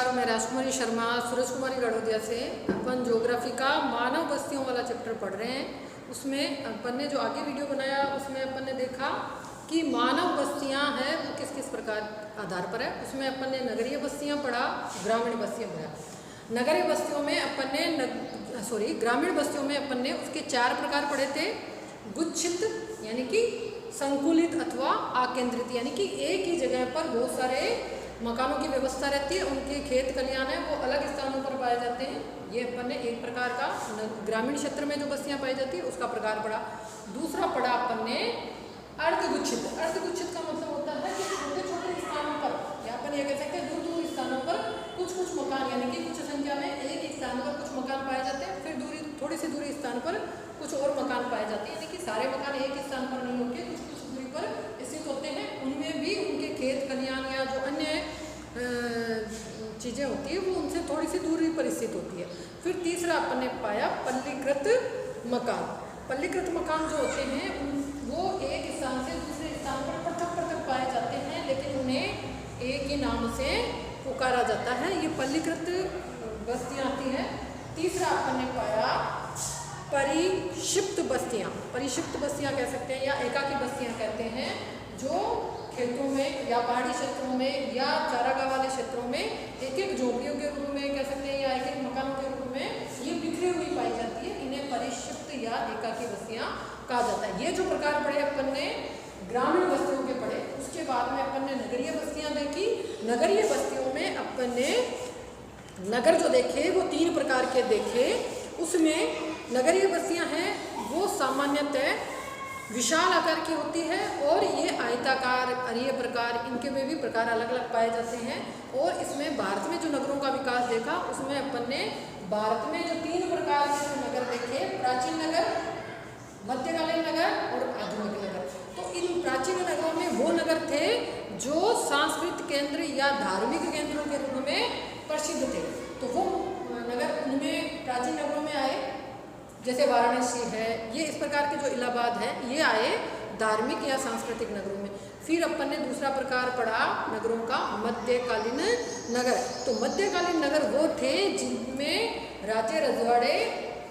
नमस्कार, मैं राजकुमारी शर्मा सूरज कुमारी गढ़ोदिया से। अपन ज्योग्राफी का मानव बस्तियों वाला चैप्टर पढ़ रहे हैं। उसमें अपन ने जो आगे वीडियो बनाया उसमें अपन ने देखा कि मानव बस्तियां हैं वो किस किस प्रकार आधार पर है। उसमें अपन ने नगरीय बस्तियां पढ़ा, ग्रामीण बस्तियां पढ़ा। नगरीय बस्तियों में अपन ने ग्रामीण बस्तियों में अपन ने उसके 4 प्रकार पढ़े थे। गुच्छित यानी कि संकुलित अथवा आकेंद्रित, यानी कि एक ही जगह पर बहुत सारे मकानों की व्यवस्था रहती है, उनके खेत खलिहान है वो अलग स्थानों पर पाए जाते हैं। ये अपन ने एक प्रकार का ग्रामीण क्षेत्र में जो बस्तियां पाई जाती है उसका प्रकार पढ़ा। दूसरा पढ़ा अपन ने अर्धगुच्छित। अर्धगुच्छित का मतलब होता है कि छोटे छोटे स्थानों पर, या अपन ये कह सकते हैं दूर दूर स्थानों पर कुछ कुछ मकान, यानी कि कुछ संख्या में एक ही स्थान पर कुछ मकान पाए जाते हैं, फिर थोड़ी सी दूरी स्थान पर कुछ और मकान पाए जाते हैं, यानी कि सारे मकान एक ही स्थान पर नहीं होते, कुछ कुछ दूरी पर स्थित होते हैं। उनमें भी उनके खेत खलिहान या जो अन्य चीज़ें होती है वो उनसे थोड़ी सी दूरी पर स्थित होती है। फिर तीसरा अपन ने पाया पल्लीकृत मकान। पल्लीकृत मकान जो होते हैं वो एक स्थान से दूसरे स्थान पर पृथक पृथक पाए जाते हैं, लेकिन उन्हें एक ही नाम से पुकारा जाता है। ये पल्लीकृत बस्तियाँ आती हैं। तीसरा अपन ने पाया परिक्षिप्त बस्तियाँ। परिक्षिप्त बस्तियाँ कह सकते हैं या एकाकी बस्तियाँ कहते हैं, जो खेतों में या पहाड़ी क्षेत्रों में या चारागाह वाले क्षेत्रों में एक एक झोपड़ियों के रूप में कह सकते हैं या एक एक मकानों के रूप में ये बिखरी हुई पाई जाती है। इन्हें परिक्षिप्त या एकाकी बस्तियाँ कहा जाता है। ये जो प्रकार पढ़े अपन ने ग्रामीण बस्तियों के पढ़े। उसके बाद में अपन ने नगरीय बस्तियाँ देखी। नगरीय बस्तियों में अपन ने नगर जो देखे वो 3 प्रकार के देखे। उसमें नगरीय बस्तियाँ हैं वो सामान्यतः विशाल आकार की होती है और ये आयताकार, अरीय प्रकार, इनके में भी प्रकार अलग अलग पाए जाते हैं। और इसमें भारत में जो नगरों का विकास देखा उसमें अपन ने भारत में जो 3 प्रकार के जो नगर देखे, प्राचीन नगर, मध्यकालीन नगर और आधुनिक नगर। तो इन प्राचीन नगरों में वो नगर थे जो सांस्कृतिक केंद्र या धार्मिक केंद्रों के रूप में प्रसिद्ध थे। तो वो नगर उनमें प्राचीन नगरों में आए, जैसे वाराणसी है, ये इस प्रकार के जो इलाहाबाद है ये आए धार्मिक या सांस्कृतिक नगरों में। फिर अपन ने दूसरा प्रकार पढ़ा नगरों का मध्यकालीन नगर। तो मध्यकालीन नगर वो थे जिनमें राज्य रजवाड़े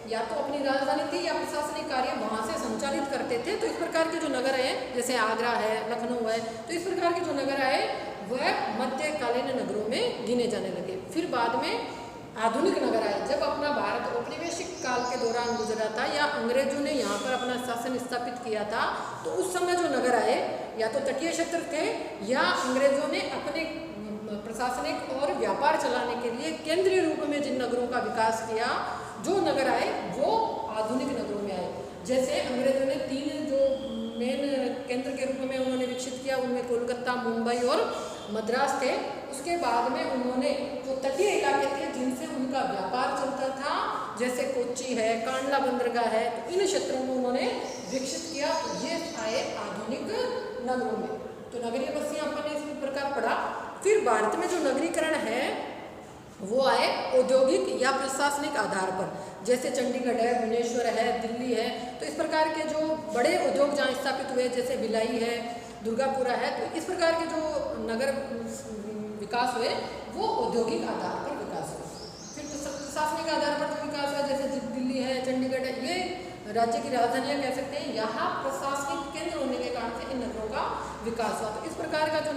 या तो अपनी राजधानी थी या प्रशासनिक कार्य वहाँ से संचालित करते थे। तो इस प्रकार के जो नगर हैं जैसे आगरा है, लखनऊ है, तो इस प्रकार के जो नगर आए वह मध्यकालीन नगरों में गिने जाने लगे। फिर बाद में आधुनिक नगर आए। जब अपना भारत औपनिवेशिक काल के दौरान गुजरा था या अंग्रेजों ने यहाँ पर अपना शासन स्थापित किया था, तो उस समय जो नगर आए या तो तटीय क्षेत्र थे या अंग्रेजों ने अपने प्रशासनिक और व्यापार चलाने के लिए केंद्रीय रूप में जिन नगरों का विकास किया, जो नगर आए वो आधुनिक नगरों में आए। जैसे अंग्रेजों ने 3 जो मेन केंद्र के रूप में उन्होंने विकसित किया, उनमें कोलकाता, मुंबई और मद्रास थे। उसके बाद में उन्होंने जो तटीय इलाके थे जिनसे उनका व्यापार चलता था, जैसे कोच्चि है, कांडला बंदरगाह है, तो इन क्षेत्रों में उन्होंने विकसित किया। तो ये आए आधुनिक नगरों में। तो नगरीय बस्तियाँ अपन ने इस प्रकार पढ़ा। फिर भारत में जो नगरीकरण है वो आए औद्योगिक या प्रशासनिक आधार पर, जैसे चंडीगढ़ है, भुवनेश्वर है, दिल्ली है। तो इस प्रकार के जो बड़े उद्योग जहाँ स्थापित हुए, जैसे भिलाई है, दुर्गापुरा है, तो इस प्रकार के जो नगर विकास हुए वो औद्योगिक आधार पर विकास हुए। फिर प्रशासनिक आधार पर जो विकास हुआ, जैसे दिल्ली है, चंडीगढ़ है, ये राज्य की राजधानियाँ कह सकते हैं। यहाँ प्रशासनिक केंद्र होने के कारण से इन नगरों का विकास हुआ। तो इस प्रकार का जो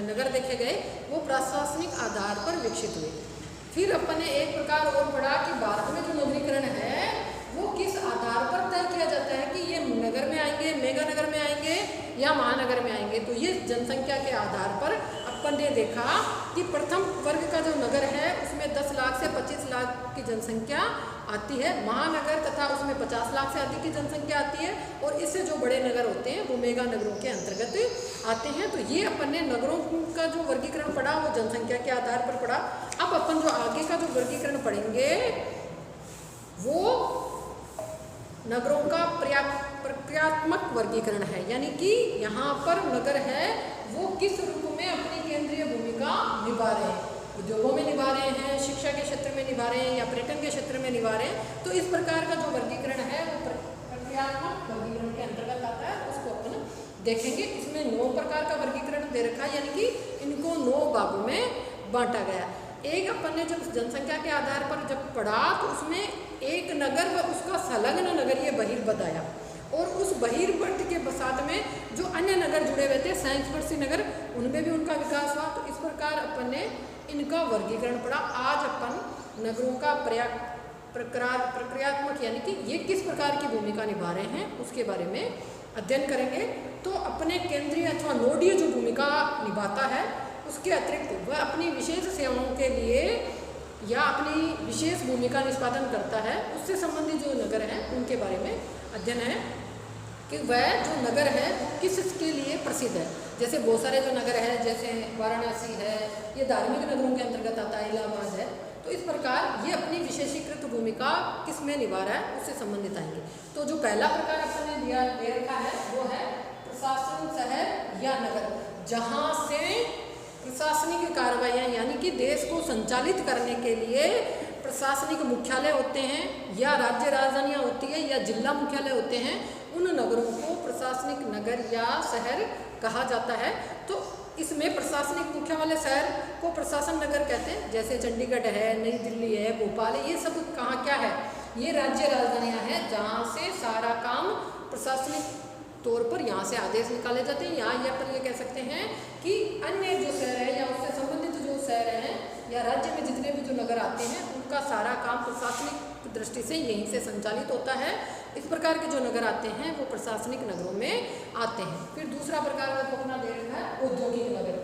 नगर देखे गए वो प्रशासनिक आधार पर विकसित हुए। फिर अपन ने एक प्रकार और पढ़ा कि भारत में जो नगरीकरण है वो किस आधार पर तय किया जाता है कि ये नगर में आएंगे, मेगा नगर में आएंगे या महानगर में आएंगे। तो ये जनसंख्या के आधार पर अपन ने देखा कि प्रथम वर्ग का जो नगर है उसमें 10 लाख से 25 लाख की जनसंख्या आती है, महानगर तथा उसमें 50 लाख से अधिक की जनसंख्या आती है, और इससे जो बड़े नगर होते हैं वो मेगा नगरों के अंतर्गत आते हैं। तो ये अपन ने नगरों का जो वर्गीकरण पढ़ा वो जनसंख्या के आधार पर पढ़ा। अब अपन जो आगे का जो वर्गीकरण पढ़ेंगे वो नगरों का प्रक्रियात्मक वर्गीकरण है, यानी कि यहाँ पर नगर है वो किस रूप में अपनी केंद्रीय भूमिका निभा रहे हैं। उद्योगों में निभा रहे हैं, शिक्षा के क्षेत्र में निभा रहे हैं या पर्यटन के क्षेत्र में निभा रहे हैं। तो इस प्रकार का जो वर्गीकरण है वो प्रक्रियात्मक वर्गीकरण के अंतर्गत आता है, उसको अपन देखेंगे। इसमें 9 प्रकार का वर्गीकरण दे रखा है, यानी कि इनको 9 भागों में बांटा गया। एक अपन ने जब जनसंख्या के आधार पर जब पढ़ा तो उसमें एक नगर व उसका संलग्न नगरीय बहिर्बद आया, और उस बहिर्बद के साथ में जो अन्य नगर जुड़े हुए थे संस्पर्शी नगर, उनमें भी उनका विकास हुआ। तो इस प्रकार अपन ने इनका वर्गीकरण पढ़ा। आज अपन नगरों का प्रक्रियात्मक यानी कि ये किस प्रकार की भूमिका निभा रहे हैं उसके बारे में अध्ययन करेंगे। तो अपने केंद्रीय अथवा नोडीय जो भूमिका निभाता है उसके अतिरिक्त वह अपनी विशेष सेवाओं के लिए या अपनी विशेष भूमिका निष्पादन करता है, उससे संबंधित जो नगर हैं उनके बारे में अध्ययन है कि वह जो नगर है किसके लिए प्रसिद्ध है। जैसे बहुत सारे जो नगर है, जैसे वाराणसी है, ये धार्मिक नगरों के अंतर्गत आता है, इलाहाबाद है। तो इस प्रकार ये अपनी विशेषीकृत भूमिका किस में निभा रहा है उससे संबंधित आएंगे। तो जो पहला प्रकार आपने दे रखा है वो है प्रशासन शहर या नगर, जहाँ से प्रशासनिक कार्रवाइयाँ यानी कि देश को संचालित करने के लिए प्रशासनिक मुख्यालय होते हैं या राज्य राजधानियाँ होती है या जिला मुख्यालय होते हैं, उन नगरों को प्रशासनिक नगर या शहर कहा जाता है। तो इसमें प्रशासनिक मुख्य वाले शहर को प्रशासन नगर कहते हैं, जैसे चंडीगढ़ है, नई दिल्ली है, भोपाल है, ये सब कहाँ क्या है, ये राज्य राजधानियाँ हैं जहाँ से सारा काम प्रशासनिक तौर पर यहाँ से आदेश निकाले जाते हैं। यहाँ पर ये कह सकते हैं कि अन्य जो शहर है या उससे संबंधित जो शहर हैं या राज्य में जितने भी जो नगर आते हैं उनका सारा काम प्रशासनिक दृष्टि से यहीं से संचालित होता है। इस प्रकार के जो नगर आते हैं वो प्रशासनिक नगरों में आते हैं। फिर दूसरा प्रकार आपको अपना दे रखा है औद्योगिक नगर।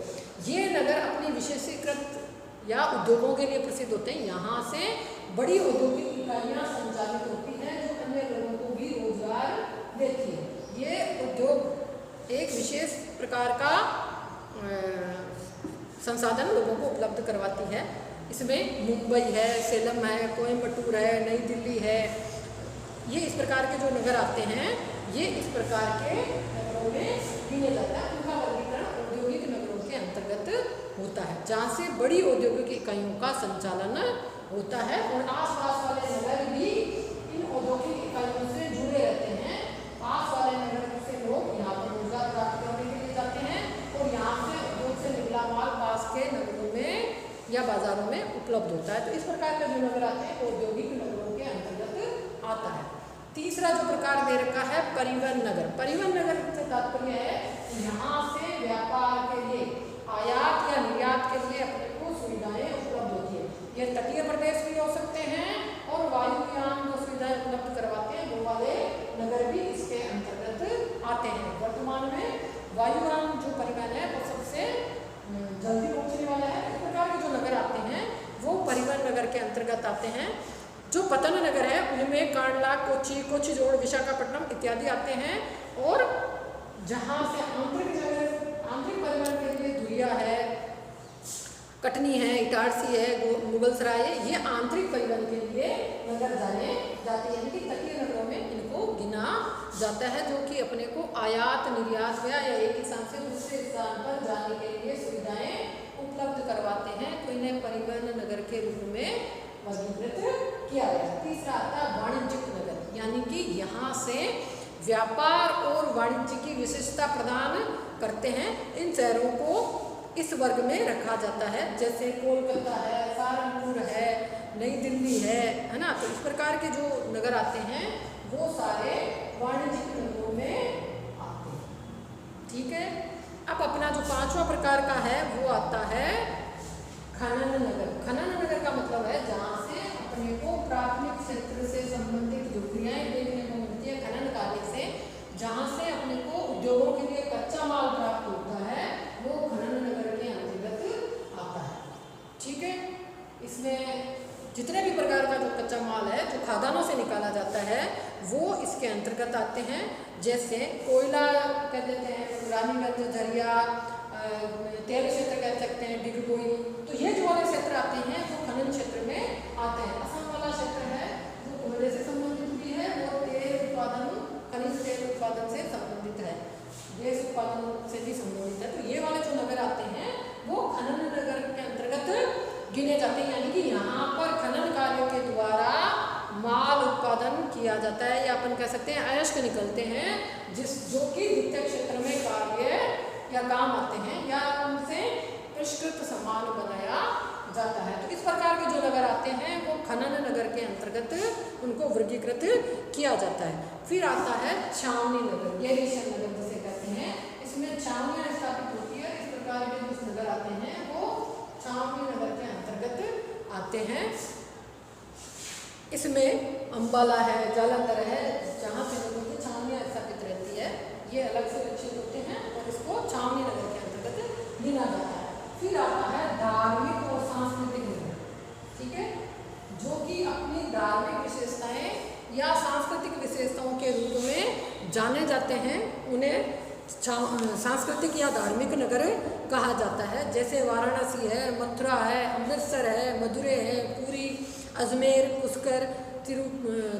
ये नगर अपनी विशेषीकृत या उद्योगों के लिए प्रसिद्ध होते हैं। यहाँ से बड़ी औद्योगिक इकाइयाँ संचालित होती हैं जो अन्य लोगों को भी रोजगार देती है। ये उद्योग एक विशेष प्रकार का संसाधन लोगों को उपलब्ध करवाती है। इसमें मुंबई है, सेलम है, कोयम्बटूर है, नई दिल्ली है, ये इस प्रकार के जो नगर आते हैं ये इस प्रकार के नगरों में गिने जाता है। उनका वर्गीकरण औद्योगिक नगरों के अंतर्गत होता है, जहाँ से बड़ी औद्योगिक इकाइयों का संचालन होता है और आसपास वाले नगर भी इन औद्योगिक इकाइयों से जुड़े रहते हैं। पास वाले नगर से लोग यहाँ पर रोजगार प्राप्त करने के लिए जाते हैं और यहाँ से उद्योग से निकला माल पास के नगरों में या बाजारों में उपलब्ध होता है। तो इस प्रकार के जो नगर आते हैं औद्योगिक नगरों के अंतर्गत आता है। तीसरा जो प्रकार दे रखा है परिवहन नगर। परिवहन नगर से तात्पर्य है यहाँ से व्यापार के लिए आयात या निर्यात के लिए अपने को सुविधाएं उपलब्ध होती है। ये तटीय प्रदेश भी हो सकते हैं और वायुयान जो सुविधाएं उपलब्ध करवाते हैं वो वाले नगर भी इसके अंतर्गत आते हैं। वर्तमान में वायुयान जो परिवहन है वो सबसे जल्दी पहुँचने वाला है। इस प्रकार के जो नगर आते हैं वो परिवहन नगर के अंतर्गत आते हैं। जो पतन नगर है उनमें कांडला, कोच्चि, कोच्चिजोड़, विशाखापट्टनम इत्यादि आते हैं। और जहाँ से आंतरिक परिवहन के लिए धुरिया है, कटनी है, इटारसी है, मुगलसराय है, ये आंतरिक परिवहन के लिए नगर जाने जाते हैं। यानी कि तटीय नगरों में इनको गिना जाता है जो कि अपने को आयात निर्यात या एक स्थान से दूसरे स्थान पर जाने के लिए सुविधाएं उपलब्ध करवाते हैं। तो इन्हें परिवहन नगर के रूप में वर्गीकृत किया गया। तीसरा आता है वाणिज्यिक नगर, यानी कि यहाँ से व्यापार और वाणिज्य की विशेषता प्रदान करते हैं। इन शहरों को इस वर्ग में रखा जाता है, जैसे कोलकाता है, सहारनपुर है, नई दिल्ली है ना। तो इस प्रकार के जो नगर आते हैं वो सारे वाणिज्यिक नगरों में आते हैं। ठीक है। अब अपना जो पांचवा प्रकार का है वो आता है खनन नगर। खनन नगर का मतलब है जहाँ से अपने को प्राथमिक क्षेत्र से संबंधित जो क्रियाएं देखने को मिलती है खनन कार्य से, जहाँ से अपने को उद्योगों के लिए कच्चा माल प्राप्त होता है वो खनन नगर के अंतर्गत आता है। ठीक है। इसमें जितने भी प्रकार का जो कच्चा माल है जो खदानों से निकाला जाता है वो इसके अंतर्गत आते हैं। जैसे कोयला कह देते हैं, रानीगंज, झरिया, तेल क्षेत्र कह सकते हैं, डिगबोई। तो ये जो वाले क्षेत्र आते हैं वो खनन क्षेत्र में आते हैं। असम वाला क्षेत्र है वो कोयले से संबंधित भी है और तेल उत्पादन, खनिज तेल उत्पादन से संबंधित है, गैस उत्पादन से भी संबंधित है। तो ये वाले जो नगर आते हैं वो खनन नगर के अंतर्गत गिने जाते हैं। यानी कि यहाँ पर खनन कार्यों के द्वारा माल उत्पादन किया जाता है या अपन कह सकते हैं अयस्क निकलते हैं जो कि द्वितीय क्षेत्र में कार्य या काम आते हैं या उनसे परिष्कृत सामान बनाया जाता है। तो इस खनन नगर के अंतर्गत उनको वर्गीकृत किया जाता है। फिर आता है छावनी नगर, गैरीशन नगर जिसे कहते हैं। इसमें छावनियाँ स्थापित होती है। इस प्रकार के जो नगर आते हैं वो छावनी नगर के अंतर्गत आते हैं। इसमें अम्बाला है, जालंधर है, जहाँ पे लोगों की छावनियाँ स्थापित रहती है, ये अलग से लक्षित होते हैं और इसको छावनी नगर के अंतर्गत गिना जाता है। फिर आता है धार्मिक और सांस्कृतिक नगर, ठीक है, जो कि अपनी धार्मिक विशेषताएं या सांस्कृतिक विशेषताओं के रूप में जाने जाते हैं। उन्हें सांस्कृतिक या धार्मिक नगर कहा जाता है। जैसे वाराणसी है, मथुरा है, अमृतसर है, मदुरै है, पुरी, अजमेर, पुष्कर,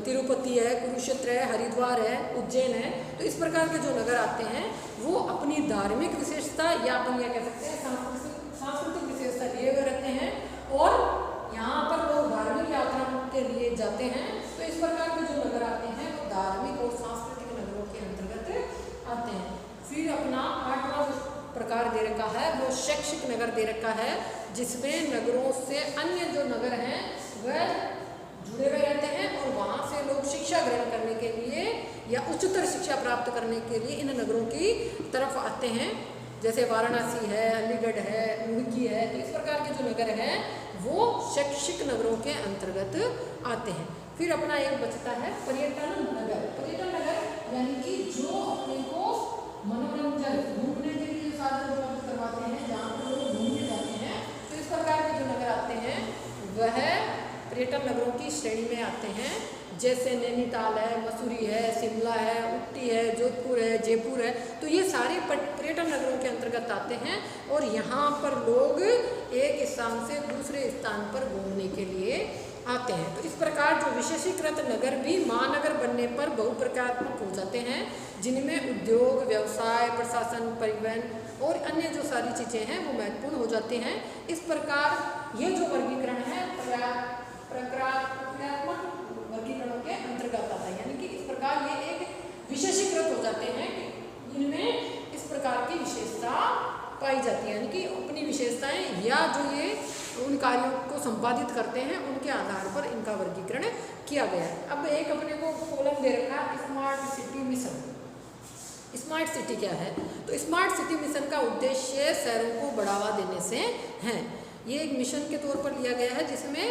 तिरुपति है, कुरुक्षेत्र है, हरिद्वार है, उज्जैन है। तो इस प्रकार के जो नगर आते हैं वो अपनी धार्मिक विशेषता या अपन यह कह सकते हैं सांस्कृतिक विशेषता लिए हुए रहते हैं और यहाँ पर लोग धार्मिक यात्रा के लिए जाते हैं। तो इस प्रकार के जो नगर आते हैं वो धार्मिक और सांस्कृतिक नगरों के अंतर्गत आते हैं। फिर अपना 8वां प्रकार दे रखा है वो शैक्षिक नगर दे रखा है, जिसमें नगरों से अन्य जो नगर हैं वह जुड़े हुए रहते हैं और वहाँ से लोग शिक्षा ग्रहण करने के लिए या उच्चतर शिक्षा प्राप्त करने के लिए इन नगरों की तरफ आते हैं। जैसे वाराणसी है, अलीगढ़ है, रुड़की है। तो इस प्रकार के जो नगर हैं वो शैक्षिक नगरों के अंतर्गत आते हैं। फिर अपना एक बचता है पर्यटन नगर। पर्यटन नगर यानी कि जो अपने को मनोरंजन घूमने के लिए साधन उपलब्ध करवाते हैं, जहाँ पर लोग घूमने जाते हैं। तो इस प्रकार के जो नगर आते हैं वह पर्यटन नगरों की श्रेणी में आते हैं। जैसे नैनीताल है, मसूरी है, शिमला है, ऊटी है, जोधपुर है, जयपुर है। तो ये सारे पर्यटन नगरों के अंतर्गत आते हैं और यहाँ पर लोग एक स्थान से दूसरे स्थान पर घूमने के लिए आते हैं। तो इस प्रकार जो विशेषीकृत नगर भी महानगर बनने पर बहुप्रकारात्मक हो जाते हैं, जिनमें उद्योग, व्यवसाय, प्रशासन, परिवहन और अन्य जो सारी चीज़ें हैं वो महत्वपूर्ण हो जाते हैं। इस प्रकार ये जो वर्गीकरण है प्रक्रियात्मक वर्गीकरणों के अंतर्गत आता है। यानी कि इस प्रकार ये एक विशेषीकृत हो जाते हैं कि इनमें इस प्रकार की विशेषता पाई जाती है। यानी कि अपनी विशेषताएं या जो ये उन कार्यों को संपादित करते हैं उनके आधार पर इनका वर्गीकरण किया गया है। अब एक अपने को कॉलम दे रखा है smart city mission. Smart city क्या है? तो स्मार्ट सिटी मिशन का उद्देश्य शहरों को बढ़ावा देने से है। ये एक मिशन के तौर पर लिया गया है जिसमें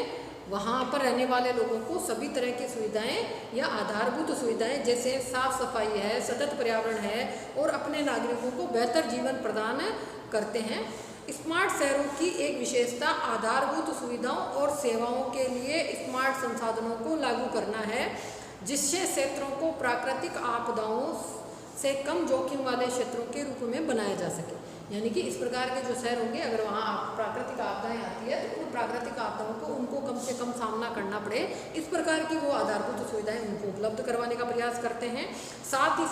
वहाँ पर रहने वाले लोगों को सभी तरह की सुविधाएं या आधारभूत सुविधाएं जैसे साफ सफाई है, सतत पर्यावरण है और अपने नागरिकों को बेहतर जीवन प्रदान करते हैं। स्मार्ट शहरों की एक विशेषता आधारभूत सुविधाओं और सेवाओं के लिए स्मार्ट संसाधनों को लागू करना है, जिससे क्षेत्रों को प्राकृतिक आपदाओं से कम जोखिम वाले क्षेत्रों के रूप में बनाया जा सके। यानी कि इस प्रकार के जो शहर होंगे अगर वहाँ प्राकृतिक आपदाएं आती है तो उन प्राकृतिक आपदाओं को उनको कम से कम सामना करना पड़े, इस प्रकार की वो आधारभूत सुविधाएं उनको उपलब्ध करवाने का प्रयास करते हैं। साथ ही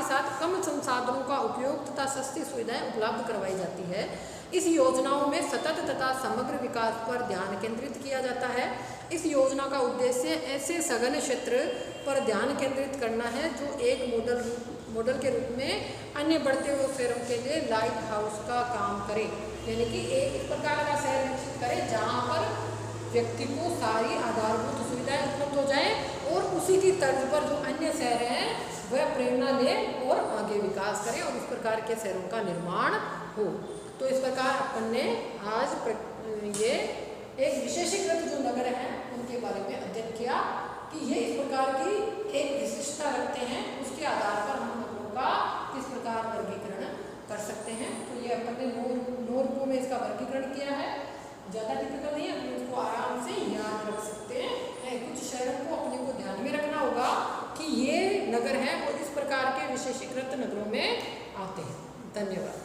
साथ कम संसाधनों का उपयोग तथा सस्ती सुविधाएं उपलब्ध करवाई जाती है। इस योजनाओं में सतत तथा समग्र विकास पर ध्यान केंद्रित किया जाता है। इस योजना का उद्देश्य ऐसे सघन क्षेत्र पर ध्यान केंद्रित करना है जो एक मॉडल के रूप में अन्य बढ़ते हुए शहरों के लिए लाइट हाउस का काम करे। यानी कि एक इस प्रकार का शहर विकसित करे जहाँ पर व्यक्ति को सारी आधारभूत सुविधाएं उपलब्ध हो जाएं और उसी की तर्ज पर जो अन्य शहर हैं वह प्रेरणा ले और आगे विकास करें और इस प्रकार के शहरों का निर्माण हो। तो इस प्रकार अपन ने आज ये एक विशेषीकृत जो नगर हैं उनके बारे में अध्ययन किया कि ये इस प्रकार की एक विशिष्टता रखते हैं, उसके आधार पर हम नगरों का किस प्रकार वर्गीकरण कर सकते हैं। तो ये अपन ने 9 रूपों में इसका वर्गीकरण किया है। ज़्यादा डिफिकल्ट नहीं है, अपने उसको आराम से याद रख सकते हैं। कुछ शहरों को अपने को ध्यान में रखना होगा कि ये नगर हैं और इस प्रकार के विशेषीकृत नगरों में आते हैं। धन्यवाद।